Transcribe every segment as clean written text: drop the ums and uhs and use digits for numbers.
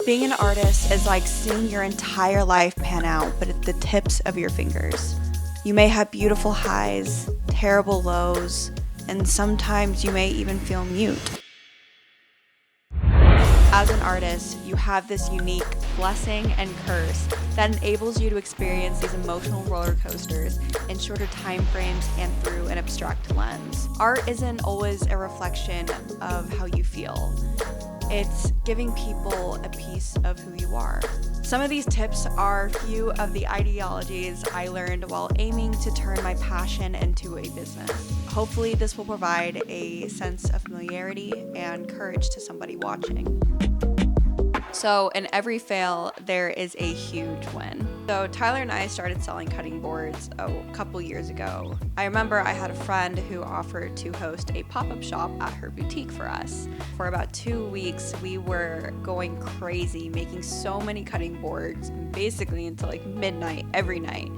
Being an artist is like seeing your entire life pan out, but at the tips of your fingers. You may have beautiful highs, terrible lows, and sometimes you may even feel mute. As an artist, you have this unique blessing and curse that enables you to experience these emotional roller coasters in shorter time frames and through an abstract lens. Art isn't always a reflection of how you feel. It's giving people a piece of who you are. Some of these tips are a few of the ideologies I learned while aiming to turn my passion into a business. Hopefully this will provide a sense of familiarity and courage to somebody watching. So in every fail, there is a huge win. So Tyler and I started selling cutting boards a couple years ago. I remember I had a friend who offered to host a pop-up shop at her boutique for us. For about 2 weeks, we were going crazy, making so many cutting boards, basically until like midnight every night.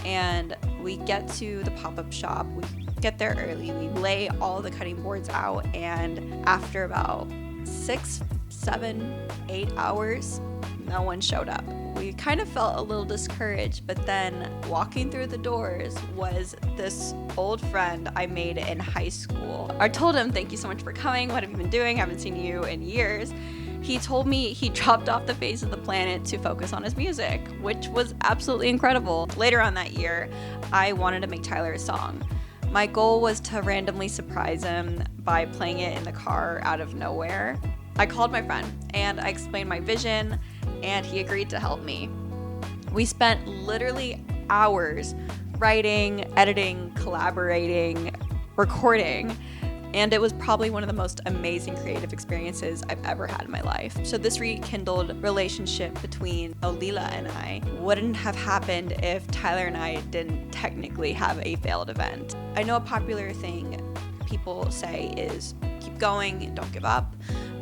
And we get to the pop-up shop, we get there early, we lay all the cutting boards out, and after about 6, 7, 8 hours, no one showed up. We kind of felt a little discouraged, but then walking through the doors was this old friend I made in high school. I told him, "Thank you so much for coming. What have you been doing? I haven't seen you in years." He told me he dropped off the face of the planet to focus on his music, which was absolutely incredible. Later on that year, I wanted to make Tyler a song. My goal was to randomly surprise him by playing it in the car out of nowhere. I called my friend and I explained my vision, and he agreed to help me. We spent literally hours writing, editing, collaborating, recording, and it was probably one of the most amazing creative experiences I've ever had in my life. So this rekindled relationship between Olila and I wouldn't have happened if Tyler and I didn't technically have a failed event. I know a popular thing people say is keep going, don't give up,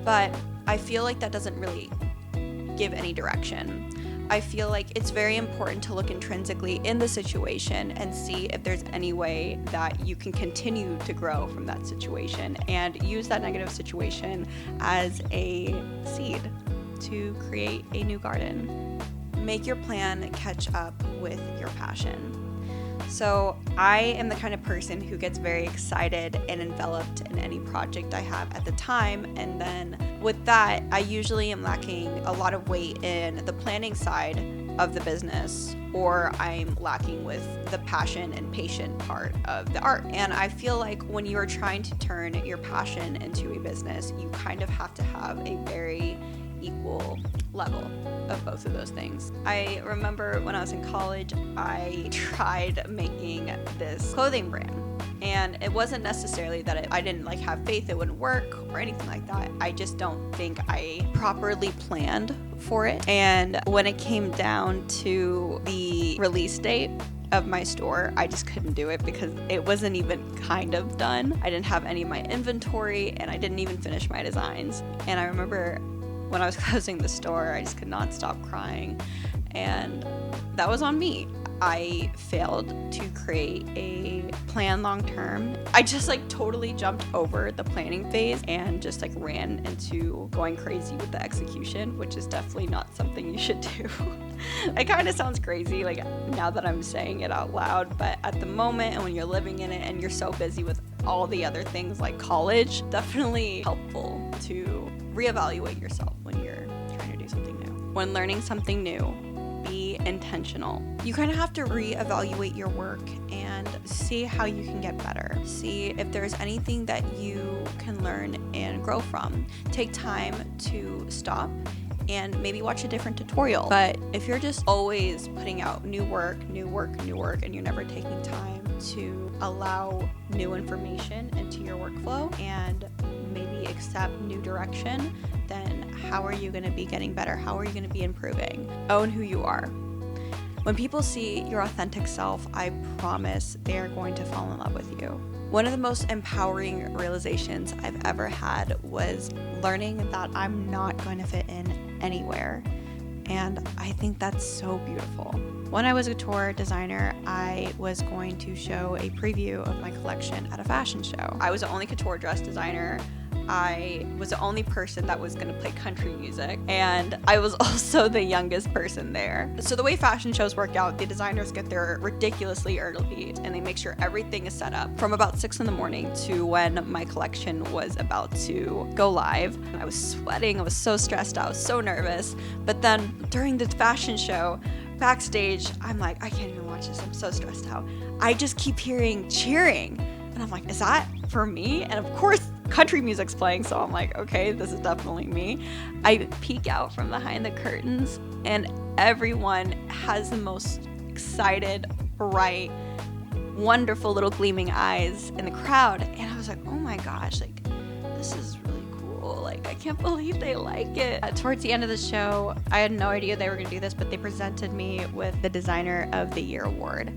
but I feel like that doesn't really give any direction. I feel like it's very important to look intrinsically in the situation and see if there's any way that you can continue to grow from that situation and use that negative situation as a seed to create a new garden. Make your plan catch up with your passion. So I am the kind of person who gets very excited and enveloped in any project I have at the time, and then with that, I usually am lacking a lot of weight in the planning side of the business, or I'm lacking with the passion and patient part of the art. And I feel like when you are trying to turn your passion into a business, you kind of have to have a very equal level of both of those things. I remember when I was in college, I tried making this clothing brand, and it wasn't necessarily that I didn't have faith it wouldn't work or anything like that. I just don't think I properly planned for it. And when it came down to the release date of my store, I just couldn't do it because it wasn't even kind of done. I didn't have any of my inventory, and I didn't even finish my designs. And I remember when I was closing the store, I just could not stop crying, and that was on me. I failed to create a plan long term. I just totally jumped over the planning phase and just ran into going crazy with the execution, which is definitely not something you should do. It kind of sounds crazy now that I'm saying it out loud, but at the moment and when you're living in it and you're so busy with all the other things like college, definitely helpful to reevaluate yourself when you're trying to do something new. When learning something new, be intentional. You kind of have to reevaluate your work and see how you can get better. See if there's anything that you can learn and grow from. Take time to stop and maybe watch a different tutorial. But if you're just always putting out new work, and you're never taking time to allow new information into your workflow and maybe accept new direction, then how are you going to be getting better? How are you going to be improving? Own who you are. When people see your authentic self, I promise they are going to fall in love with you. One of the most empowering realizations I've ever had was learning that I'm not going to fit in anywhere. And I think that's so beautiful. When I was a couture designer, I was going to show a preview of my collection at a fashion show. I was the only couture dress designer I was the only person that was gonna play country music, and I was also the youngest person there. So the way fashion shows work out, the designers get there ridiculously early, and they make sure everything is set up from about 6 in the morning to when my collection was about to go live. I was sweating, I was so stressed out, I was so nervous. But then during the fashion show, backstage, I'm like, I can't even watch this, I'm so stressed out. I just keep hearing cheering, and I'm like, is that for me? And of course, country music's playing, so I'm like, okay, this is definitely me. I peek out from behind the curtains, and everyone has the most excited, bright, wonderful little gleaming eyes in the crowd. And I was like, oh my gosh, like, this is really cool. Like, I can't believe they like it. Towards the end of the show, I had no idea they were gonna do this, but they presented me with the Designer of the Year award,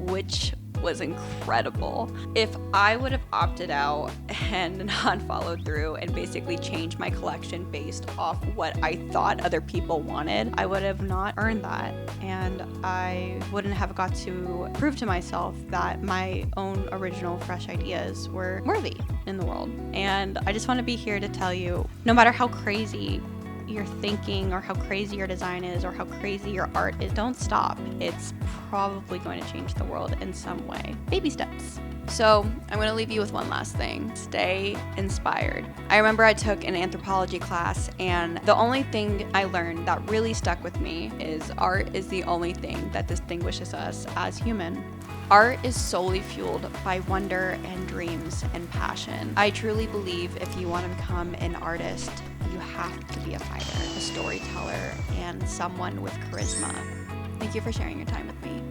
which was incredible. If I would have opted out and not followed through and basically changed my collection based off what I thought other people wanted, I would have not earned that, and I wouldn't have got to prove to myself that my own original fresh ideas were worthy in the world. And I just want to be here to tell you, no matter how crazy your thinking or how crazy your design is or how crazy your art is, don't stop. It's probably going to change the world in some way. Baby steps. So I'm going to leave you with one last thing. Stay inspired. I remember I took an anthropology class, and the only thing I learned that really stuck with me is art is the only thing that distinguishes us as human. Art is solely fueled by wonder and dreams and passion. I truly believe if you want to become an artist, you have to be a fighter, a storyteller, and someone with charisma. Thank you for sharing your time with me.